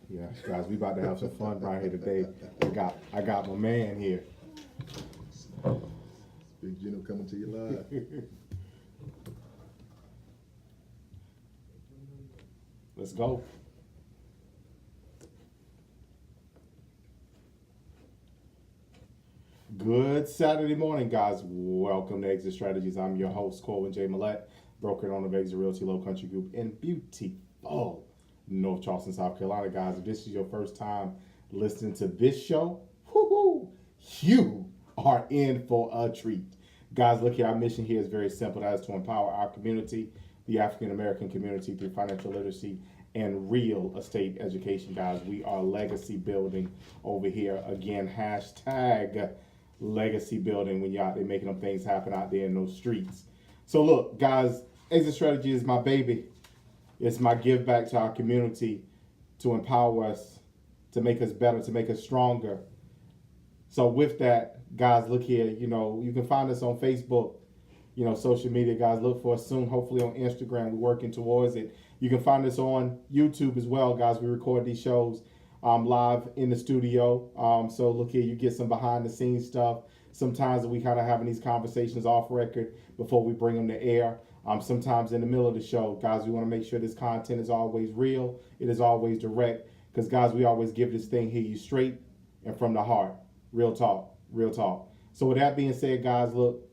Yeah, guys, we about to have some fun right here today. I got my man here. Big Geno coming to you live. Let's go. Good Saturday morning, guys. Welcome to Exit Strategies. I'm your host, Cohen J. Millette, broker and owner of Exit Realty Low Country Group in beautiful North Charleston, South Carolina. Guys, if this is your first time listening to this show, you are in for a treat. Guys, look here, our mission here is very simple. That is to empower our community, the African American community, through financial literacy and real estate education. Guys, we are legacy building over here. Again, hashtag legacy building when you're out there making them things happen out there in those streets. So look, guys, Exit Strategy is my baby. It's my give back to our community to empower us, to make us better, to make us stronger. So with that, guys, look here, you can find us on Facebook, social media, guys. Look for us soon, hopefully on Instagram. We're working towards it. You can find us on YouTube as well, guys. We record these shows live in the studio. So look here, you get some behind the scenes stuff. Sometimes we kind of having these conversations off record before we bring them to air. Sometimes in the middle of the show, guys, we want to make sure this content is always real. It is always direct. Because, guys, we always give this thing here you straight and from the heart. Real talk, real talk. So with that being said, guys, look,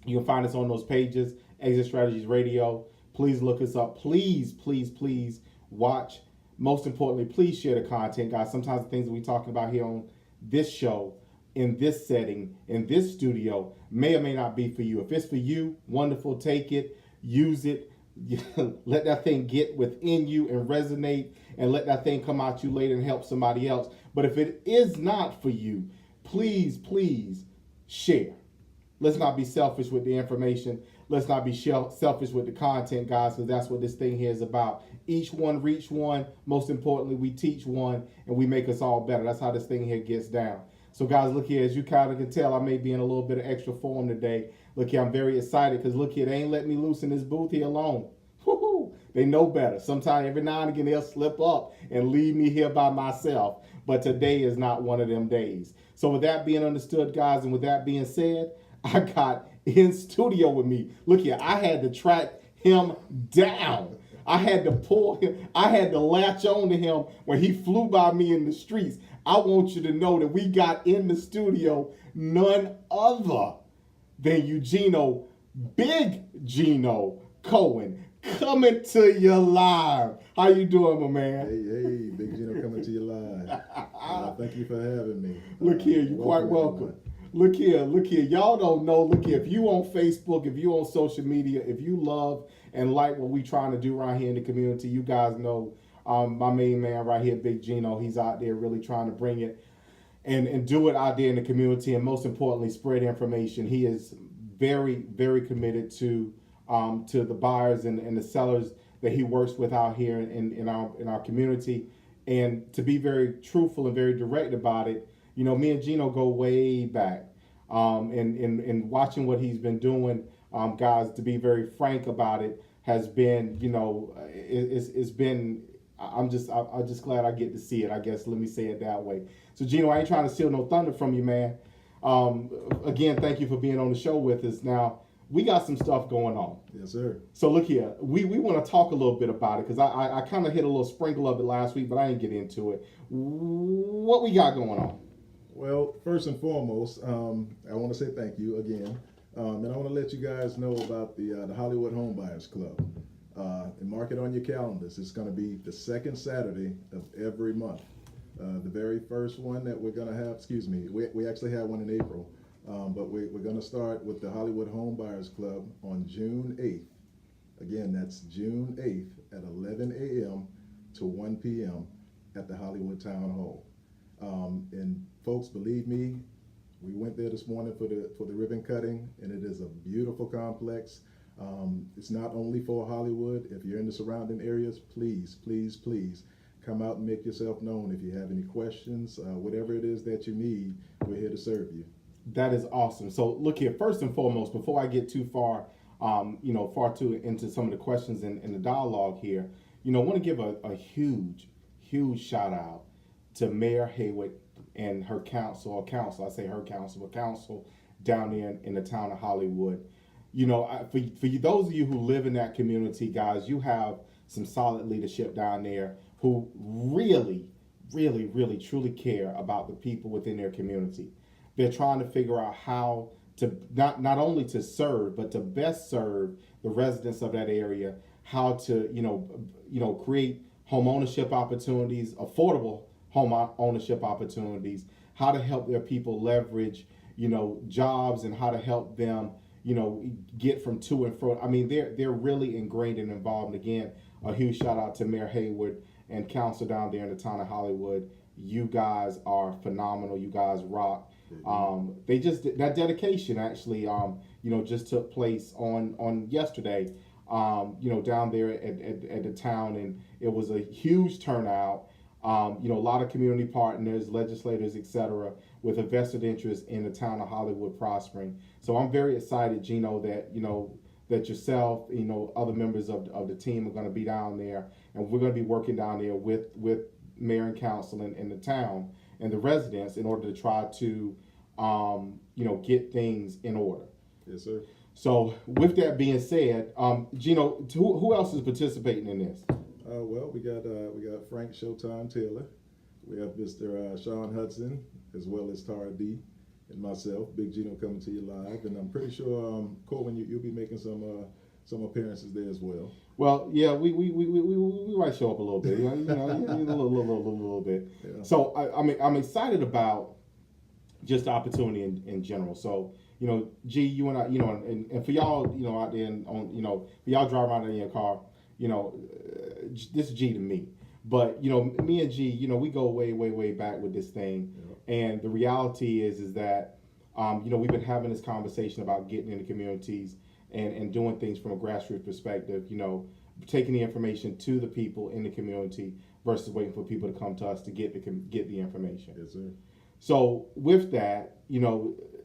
you can find us on those pages, Exit Strategies Radio. Please look us up. Please, please, please watch. Most importantly, please share the content, guys. Sometimes the things that we're talking about here on this show, in this setting, in this studio, may or may not be for you. If it's for you, wonderful, take it, use it. Let that thing get within you and resonate, and let that thing come out you later and help somebody else. But if it is not for you, please, please share. Let's not be selfish with the information. Let's not be selfish with the content, guys, because that's what this thing here is about. Each one reach one. Most importantly, we teach one, and we make us all better. That's how this thing here gets down. So, guys, look here. As you kind of can tell, I may be in a little bit of extra form today. Look here, I'm very excited because, look here, they ain't let me loose in this booth here alone. Woo-hoo. They know better. Sometimes, every now and again, they'll slip up and leave me here by myself. But today is not one of them days. So with that being understood, guys, and with that being said, I got in studio with me. Look here, I had to track him down. I had to pull him. I had to latch on to him when he flew by me in the streets. I want you to know that we got in the studio none other than Eugeno, Big Geno Cohen, coming to you live. How you doing, my man? Hey, Big Geno coming to you live. Thank you for having me. Look here, you're quite welcome. Look here. Y'all don't know. Look here, if you on Facebook, if you on social media, if you love and like what we trying to do right here in the community, you guys know my main man right here, Big Geno. He's out there really trying to bring it and do it out there in the community, and most importantly, spread information. He is very, very committed to the buyers and the sellers that he works with out here in our community. And to be very truthful and very direct about it, me and Geno go way back. And watching what he's been doing, guys, to be very frank about it, has been, it's been, I'm just glad I get to see it, I guess. Let me say it that way. So, Geno, I ain't trying to steal no thunder from you, man. Again, thank you for being on the show with us. Now, we got some stuff going on. Yes, sir. So look here, we want to talk a little bit about it because I kind of hit a little sprinkle of it last week, but I didn't get into it. What we got going on? Well, first and foremost, I want to say thank you again, and I want to let you guys know about the Hollywood Home Buyers Club. And mark it on your calendars. It's going to be the second Saturday of every month. The very first one that we're going to have, we actually had one in April. But we're going to start with the Hollywood Home Buyers Club on June 8th. Again, that's June 8th at 11 a.m. to 1 p.m. at the Hollywood Town Hall. And folks, believe me, we went there this morning for the ribbon cutting, and it is a beautiful complex. It's not only for Hollywood. If you're in the surrounding areas, please, please, please come out and make yourself known. If you have any questions, whatever it is that you need, we're here to serve you. That is awesome. So look here, first and foremost, before I get too far, far too into some of the questions in the dialogue here, I want to give a huge huge shout out to Mayor Haywood and her council, I say her council, but council down there in the town of Hollywood. You know, for you, those of you who live in that community, guys, you have some solid leadership down there who really, really, really, truly care about the people within their community. They're trying to figure out how to not only to serve, but to best serve the residents of that area. How to create home ownership opportunities, affordable home ownership opportunities. How to help their people leverage jobs, and how to help them get from to and fro. I mean, they're really ingrained and involved. And again, a huge shout out to Mayor Haywood and council down there in the town of Hollywood. You guys are phenomenal. You guys rock. They just that dedication actually just took place on yesterday. Down there at the town, and it was a huge turnout. A lot of community partners, legislators, etc., with a vested interest in the town of Hollywood prospering. So I'm very excited, Geno, that yourself, other members of the team are going to be down there, and we're going to be working down there with mayor and council in the town and the residents in order to try to, get things in order. Yes, sir. So with that being said, Geno, who else is participating in this? Well, we got Frank Showtime Taylor. We have Mr. Sean Hudson, as well as Tara D, and myself, Big Geno, coming to you live. And I'm pretty sure, Cohen, you'll be making some appearances there as well. Well, yeah, we might show up a little bit, a little bit. Yeah. So I'm excited about just the opportunity in general. So, G, you and I, and for y'all, out there for y'all driving around in your car, this is G to me. But, me and G, we go way, way, way back with this thing. Yeah. And the reality is that, we've been having this conversation about getting into communities and doing things from a grassroots perspective, taking the information to the people in the community versus waiting for people to come to us to get the information. Yes, sir. So with that,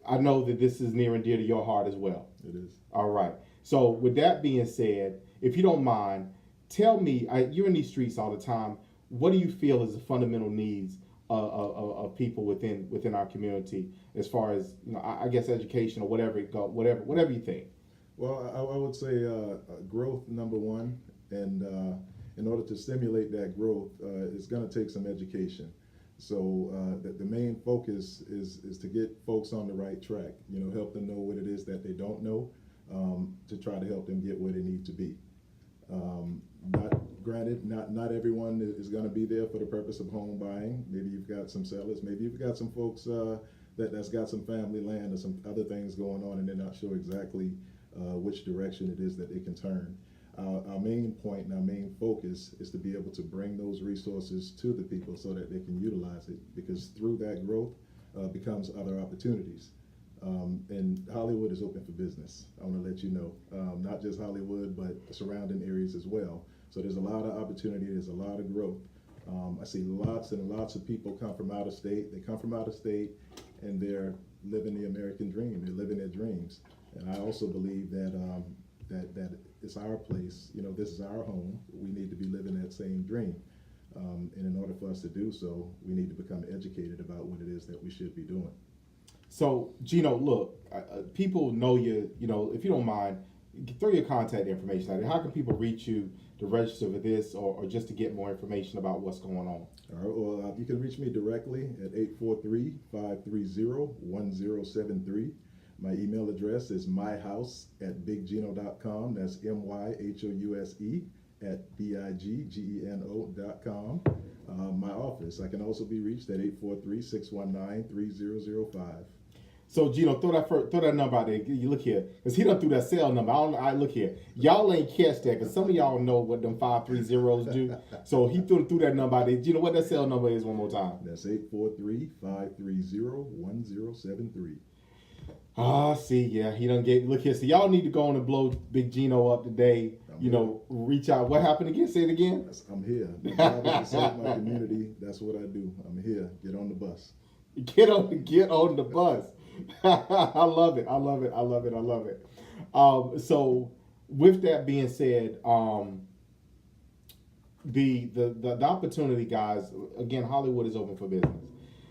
I know that this is near and dear to your heart as well. It is. All right. So with that being said, if you don't mind, tell me, you're in these streets all the time. What do you feel is the fundamental needs of people within our community, as far as I guess education or whatever you think? Well, I would say growth, number one, and in order to stimulate that growth, it's going to take some education. So the main focus is to get folks on the right track. Help them know what it is that they don't know, to try to help them get where they need to be. Not everyone is going to be there for the purpose of home buying. Maybe you've got some sellers. Maybe you've got some folks that's got some family land or some other things going on, and they're not sure exactly which direction it is that they can turn. Our main point and our main focus is to be able to bring those resources to the people so that they can utilize it, because through that growth becomes other opportunities. And Hollywood is open for business. I want to let you know, not just Hollywood, but surrounding areas as well. So there's a lot of opportunity, there's a lot of growth. I see lots and lots of people come from out of state. They come from out of state and they're living the American dream. They're living their dreams. And I also believe that that it's our place. This is our home. We need to be living that same dream. And in order for us to do so, we need to become educated about what it is that we should be doing. So, Geno, look, people know you. If you don't mind, throw your contact information out there. How can people reach you to register for this, or just to get more information about what's going on? All right. Well, you can reach me directly at 843-530-1073. My email address is myhouse@biggeno.com. That's myhouse@biggeno.com. My office, I can also be reached at 843-619-3005. So, Geno, throw that number out there. You look here, because he done threw that cell number. I look here. Y'all ain't catch that, because some of y'all know what them 530s do. So he threw that number out there. Geno, what that cell number is one more time? That's 843-530-1073. See, yeah, he done gave. Look here, so y'all need to go on and blow Big Geno up today. Reach out. What happened again? Say it again. I'm here. My job is to serve my community. That's what I do. I'm here. Get on the bus. Get on the bus. I love it. So with that being said, the opportunity, guys. Again, Hollywood is open for business.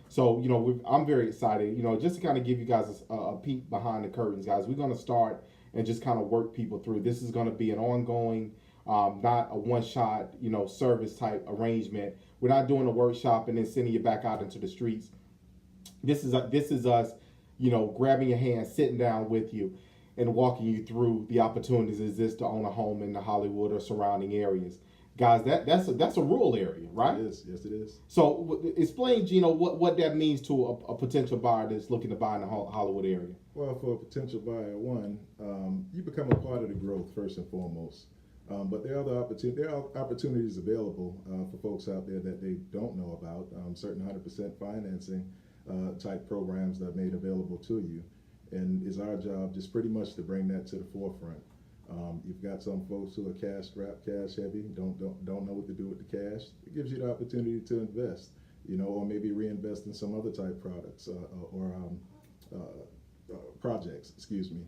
So, I'm very excited. Just to kind of give you guys a peek behind the curtains, guys. We're going to start and just kind of work people through. This is going to be an ongoing, not a one-shot, service type arrangement. We're not doing a workshop and then sending you back out into the streets. This is us, grabbing your hand, sitting down with you, and walking you through the opportunities it exist to own a home in the Hollywood or surrounding areas. Guys, that's a rural area, right? It is. Yes, it is. So explain, Geno, what that means to a potential buyer that's looking to buy in the Hollywood area. Well, for a potential buyer, you become a part of the growth first and foremost. But there are opportunities available for folks out there that they don't know about. Certain 100% financing type programs that are made available to you, and it's our job just pretty much to bring that to the forefront. You've got some folks who are cash strapped, cash heavy, don't know what to do with the cash. It gives you the opportunity to invest, or maybe reinvest in some other type products or projects. Excuse me.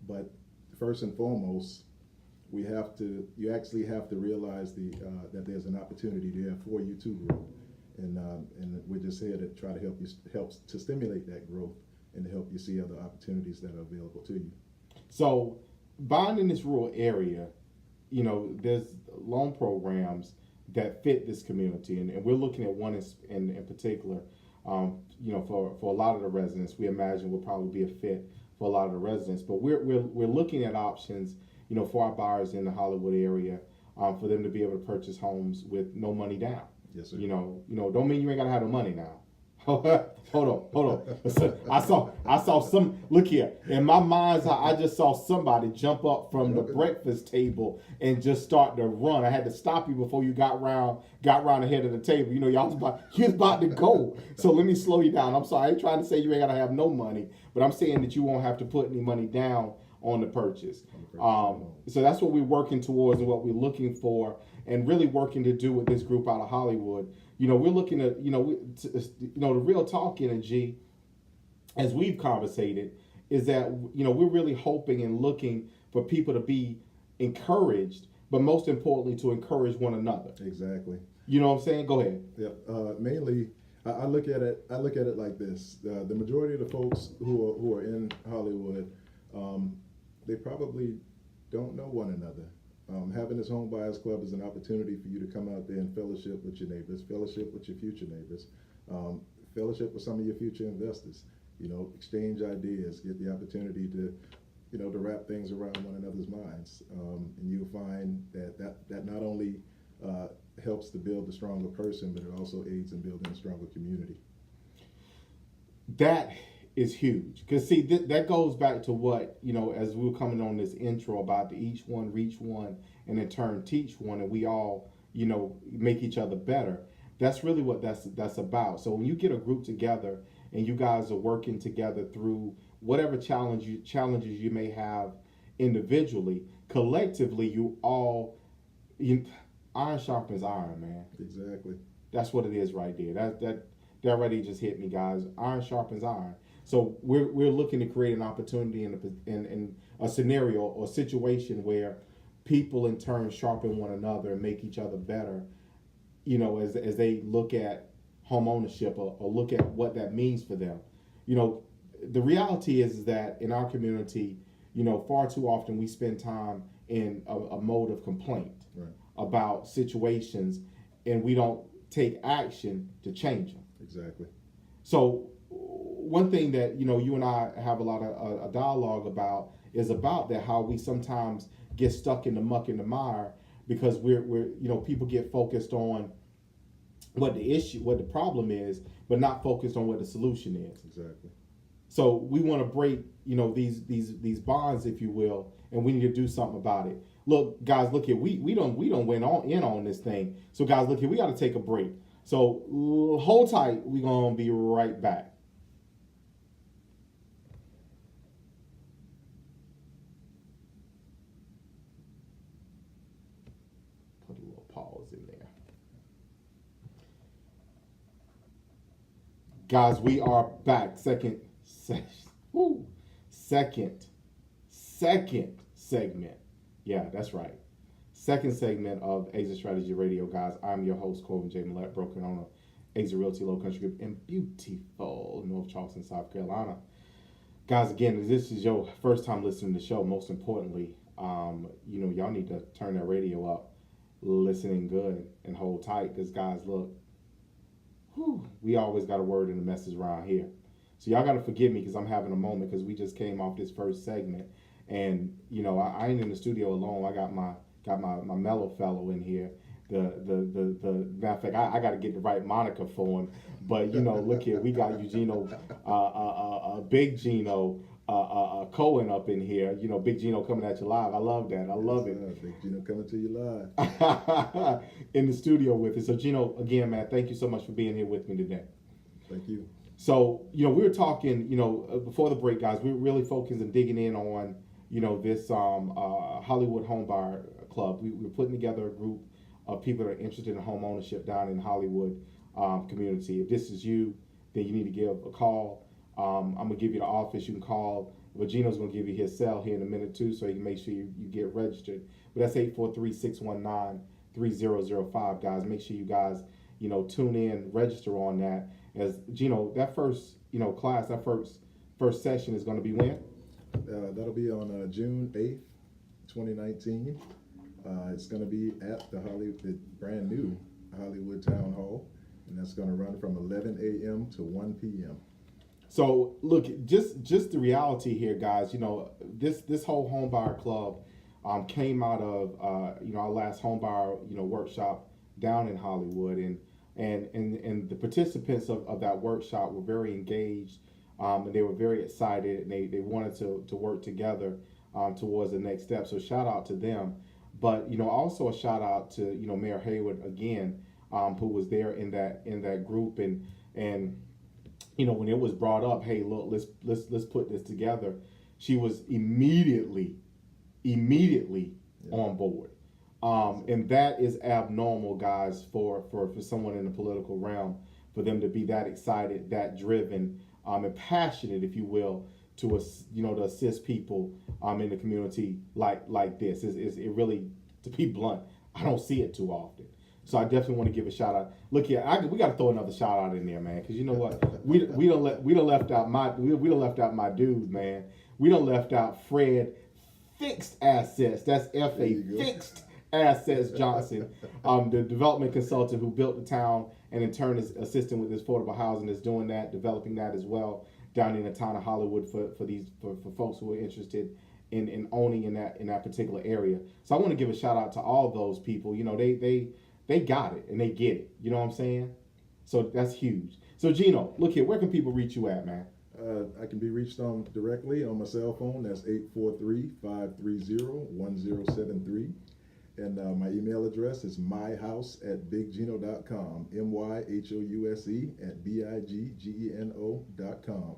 But first and foremost, you actually have to realize that there's an opportunity there for you to grow, and we're just here to try to help to stimulate that growth and to help you see other opportunities that are available to you. So, buying in this rural area, there's loan programs that fit this community, and we're looking at one in particular. For a lot of the residents, we imagine will probably be a fit for a lot of the residents. But we're looking at options, for our buyers in the Hollywood area, for them to be able to purchase homes with no money down. Yes, sir. Don't mean you ain't gotta have the money now. Hold on. I saw some. Look here. In my mind's eye, I just saw somebody jump up from the breakfast table and just start to run. I had to stop you before you got round the head of the table. You was about to go. So let me slow you down. I'm sorry. I ain't trying to say you ain't gotta have no money, but I'm saying that you won't have to put any money down on the purchase. So that's what we're working towards and what we're looking for, and really working to do with this group out of Hollywood. We're looking at, the real talk energy, as we've conversated, is that, we're really hoping and looking for people to be encouraged, but most importantly, to encourage one another. Exactly. You know what I'm saying? Go ahead. Yep. Mainly, I look at it like this. The majority of the folks who are in Hollywood, they probably don't know one another. Having this home buyers club is an opportunity for you to come out there and fellowship with your neighbors, fellowship with your future neighbors, fellowship with some of your future investors. Exchange ideas, get the opportunity to wrap things around one another's minds, and you'll find that not only helps to build a stronger person, but it also aids in building a stronger community. That is huge, because see, that goes back to what, as we were coming on this intro about the each one reach one and in turn teach one, and we all make each other better. That's really what that's about. So when you get a group together and you guys are working together through whatever challenges you may have individually, collectively iron sharpens iron, man. Exactly. That's what it is right there. That already just hit me, guys. Iron sharpens iron. So we're looking to create an opportunity in a scenario or situation where people in turn sharpen one another and make each other better, as they look at home ownership or look at what that means for them. The reality is that in our community, far too often we spend time in a mode of complaint about situations, and we don't take action to change them. Exactly. So one thing that you and I have a lot of a dialogue about is about that, how we sometimes get stuck in the muck and the mire because we're people get focused on what the problem is, but not focused on what the solution is. Exactly. So we want to break these bonds, if you will, and we need to do something about it. Look, guys, look here, we don't win on this thing. So guys, look here, we got to take a break. So hold tight. We're gonna be right back. Put a little pause in there. Guys, we are back. Second segment. Yeah, that's right. second segment of Exit Strategy Radio, guys. I'm your host, Cohen J. Millette, broker owner, Exit Realty Low Country Group in beautiful North Charleston, South Carolina. Guys, again, if this is your first time listening to the show, most importantly, y'all need to turn that radio up, listening good, and hold tight. Because, guys, look, we always got a word and a message around here. So y'all got to forgive me because I'm having a moment because we just came off this first segment. And, I ain't in the studio alone. I got my mellow fellow in here. The matter of fact, I got to get the right moniker for him. But look here, we got Eugeno, Big Geno, Cohen up in here. Big Geno coming at you live. I love that. I love it. Big Geno coming to you live in the studio with us. So Geno, again, man, thank you so much for being here with me today. Thank you. So we were talking, before the break, guys. We were really focusing and digging in on this Hollywood Homebuyer Club. We were putting together a group of people that are interested in home ownership down in the Hollywood community. If this is you, then you need to give a call. I'm going to give you the office. You can call. Geno's going to give you his cell here in a minute, too, so you can make sure you get registered. But that's 843-619-3005, guys. Make sure you guys, tune in, register on that. As Geno, that first, class, that first session is going to be when? That'll be on June 8th, 2019. It's going to be at the brand new Hollywood Town Hall, and that's going to run from 11 a.m. to 1 p.m. So look, just the reality here, guys. This whole homebuyer club came out of our last homebuyer workshop down in Hollywood, and the participants of that workshop were very engaged, and they were very excited, and they wanted to work together towards the next step. So shout out to them. But also a shout out to Mayor Hayward again, who was there in that group, and when it was brought up, hey, look, let's put this together, she was immediately on board, and that is abnormal, guys, for someone in the political realm, for them to be that excited, that driven, and passionate, if you will, to assist people in the community like this. It really, to be blunt, I don't see it too often. So I definitely want to give a shout out. Look here, we got to throw another shout out in there, man, because you know what, we don't left out my dude, man. We don't left out Fred Fixed Assets. That's F.A. Fixed Assets Johnson, the development consultant who built the town, and in turn is assisting with this affordable housing, is doing that, developing that as well down in the town of Hollywood for folks who are interested in owning in that particular area. So I want to give a shout out to all those people. They got it and they get it. You know what I'm saying? So that's huge. So Geno, look here, where can people reach you at, man? I can be reached on directly on my cell phone. That's 843-530-1073. And my email address is myhouse@biggeno.com, myhouse@biggeno.com.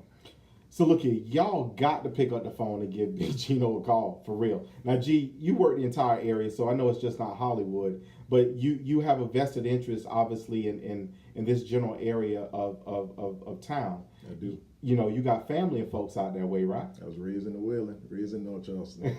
So look here, y'all got to pick up the phone and give Big Geno a call, for real. Now, G, you work the entire area, so I know it's just not Hollywood, but you have a vested interest, obviously, in this general area of town. I do. You got family and folks out that way, right? I was raised in the Wheeling, raised in North Charleston.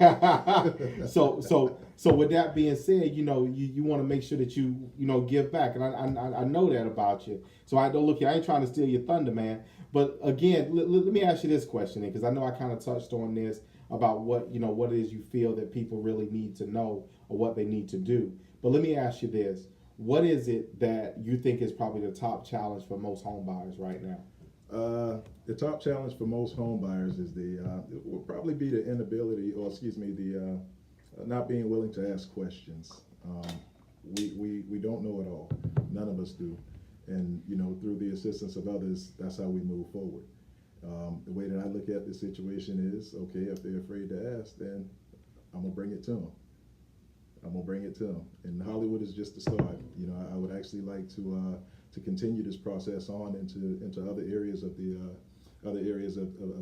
So with that being said, you want to make sure that you give back, and I know that about you. So I don't look here. I ain't trying to steal your thunder, man. But again, let me ask you this question, because I know I kind of touched on this about what it is you feel that people really need to know or what they need to do. But let me ask you this: what is it that you think is probably the top challenge for most home buyers right now? The top challenge for most home buyers is it will probably be the inability, or the not being willing to ask questions. We don't know it all. None of us do. And, through the assistance of others, that's how we move forward. The way that I look at the situation is, okay, if they're afraid to ask, then I'm going to bring it to them. And Hollywood is just the start. I would actually like to continue this process on into other areas of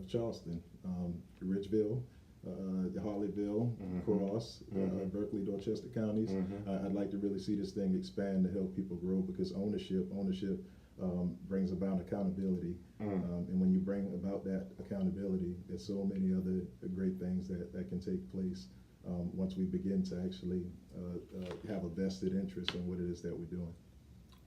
Charleston, Ridgeville, Harleyville, Cross, Berkeley, Dorchester counties. I'd like to really see this thing expand to help people grow, because ownership brings about accountability. And when you bring about that accountability, there's so many other great things that can take place once we begin to actually have a vested interest in what it is that we're doing.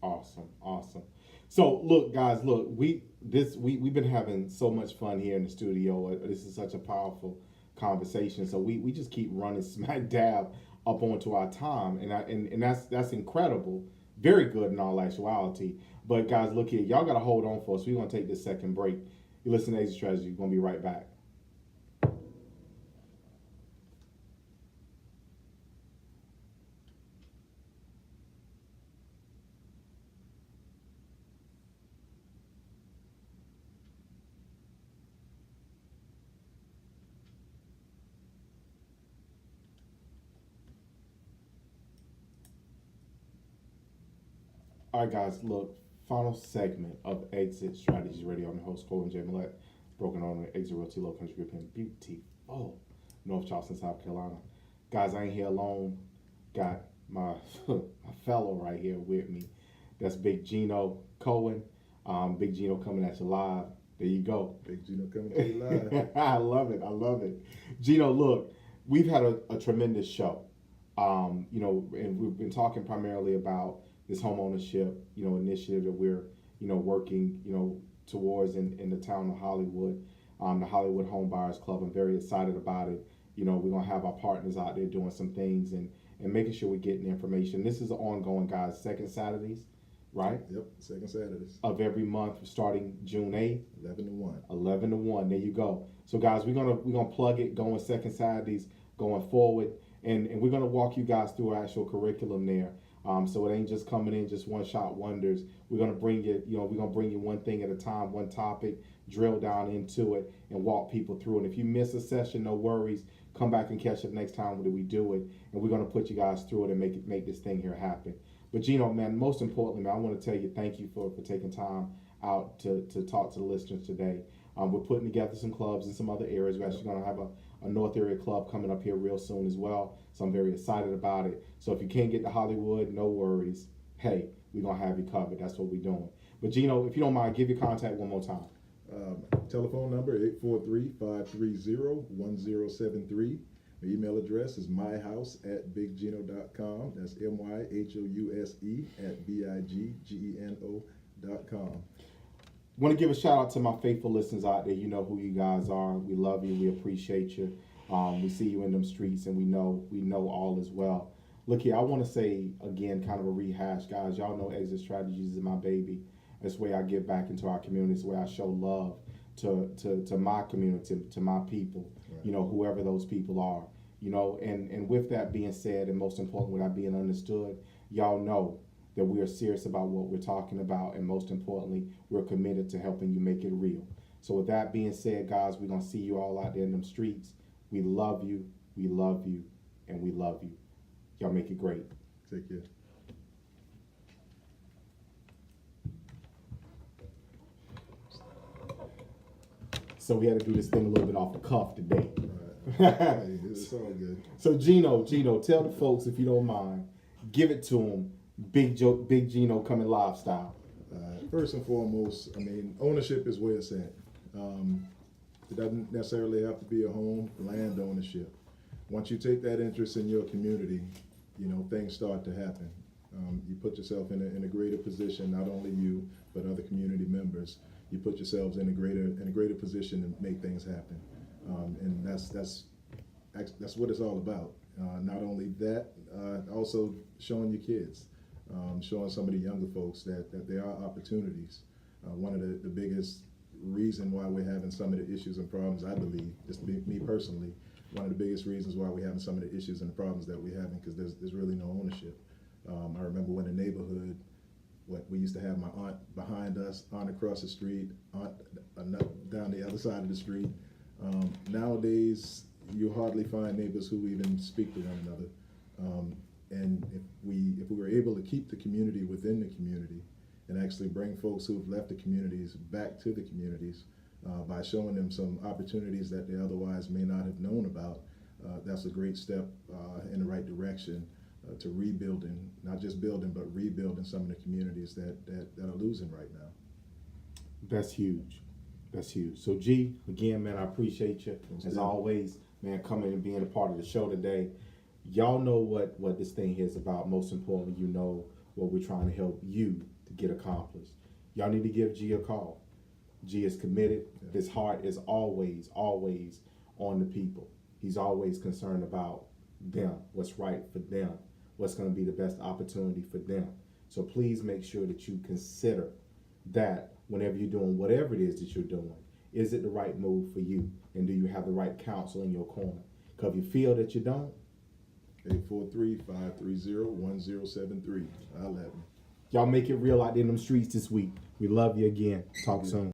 Awesome, awesome. So look, guys, look, we've been having so much fun here in the studio. This is such a powerful conversation. So we just keep running smack dab up onto our time, and that's incredible. Very good in all actuality. But guys, look here, y'all gotta hold on for us. We're gonna take this second break. You listen to Exit Strategy. We're gonna be right back. All right, guys, look, final segment of Exit Strategies Radio. I'm your host, Cohen J. Millette, broken owner of Exit Realty Low Country Group in beautiful North Charleston, South Carolina. Guys, I ain't here alone. Got my fellow right here with me. That's Big Geno Cohen. Big Geno coming at you live. There you go. Big Geno coming to you live. I love it. I love it. Geno, look, we've had a tremendous show. And we've been talking primarily about this home ownership, initiative that we're, working, towards in the town of Hollywood, the Hollywood Home Buyers Club. I'm very excited about it. We're gonna have our partners out there doing some things and making sure we're getting information. This is ongoing, guys. Second Saturdays, right? Yep, second Saturdays of every month, starting June 8th. 11 to 1. 11 to 1. There you go. So, guys, we're gonna plug it going second Saturdays going forward, and we're gonna walk you guys through our actual curriculum there. So it ain't just coming in just one shot wonders. We're gonna bring you, we're gonna bring you one thing at a time, one topic, drill down into it, and walk people through. And if you miss a session, no worries. Come back and catch it next time when we do it, and we're gonna put you guys through it and make this thing here happen. But Geno, man, most importantly, man, I want to tell you thank you for taking time out to talk to the listeners today. We're putting together some clubs in some other areas. We're actually gonna have a North Area club coming up here real soon as well. So I'm very excited about it. So if you can't get to Hollywood, no worries. Hey, we're going to have you covered. That's what we're doing. But Geno, if you don't mind, give your contact one more time. Telephone number 843-530-1073. My email address is myhouse@biggeno.com. That's myhouse@biggeno.com. Want to give a shout out to my faithful listeners out there. You know who you guys are. We love you. We appreciate you. We see you in them streets, and we know all is well. Look here, I want to say again, kind of a rehash, guys. Y'all know Exit Strategies is my baby. That's the way I give back into our community. It's the way I show love to my community, to my people. Right. Whoever those people are. And with that being said, and most important, with that being understood, y'all know that we are serious about what we're talking about, and most importantly, we're committed to helping you make it real. So with that being said, guys, we're going to see you all out there in them streets. We love you, and we love you. Y'all make it great. Take care. So we had to do this thing a little bit off the cuff today. Right. It's all good. So Geno, tell the folks, if you don't mind, give it to them. Big Geno coming live style. First and foremost, ownership is where it's at. It doesn't necessarily have to be a home, land ownership. Once you take that interest in your community, things start to happen. You put yourself in a greater position, not only you, but other community members. You put yourselves in a greater position to make things happen. And that's what it's all about. Not only that, also showing your kids. Showing some of the younger folks that there are opportunities. One of the biggest reason why we're having some of the issues and problems, I believe, just me personally, one of the biggest reasons why we're having some of the issues and problems that we're having, because there's really no ownership. I remember when the neighborhood, we used to have my aunt behind us, aunt across the street, aunt down the other side of the street. Nowadays, you hardly find neighbors who even speak to one another. And if we were able to keep the community within the community and actually bring folks who've left the communities back to the communities by showing them some opportunities that they otherwise may not have known about, that's a great step in the right direction to rebuilding, not just building, but rebuilding some of the communities that are losing right now. That's huge. So G, again, man, I appreciate you. As always, man, coming and being a part of the show today. Y'all know what this thing here is about. Most importantly, you know what we're trying to help you to get accomplished. Y'all need to give G a call. G is committed. His heart is always, always on the people. He's always concerned about them, what's right for them, what's going to be the best opportunity for them. So please make sure that you consider that whenever you're doing whatever it is that you're doing. Is it the right move for you? And do you have the right counsel in your corner? Because if you feel that you don't, 843-530-1073. I'll have you. y'all make it real out there in them streets this week. We love you again. Talk soon.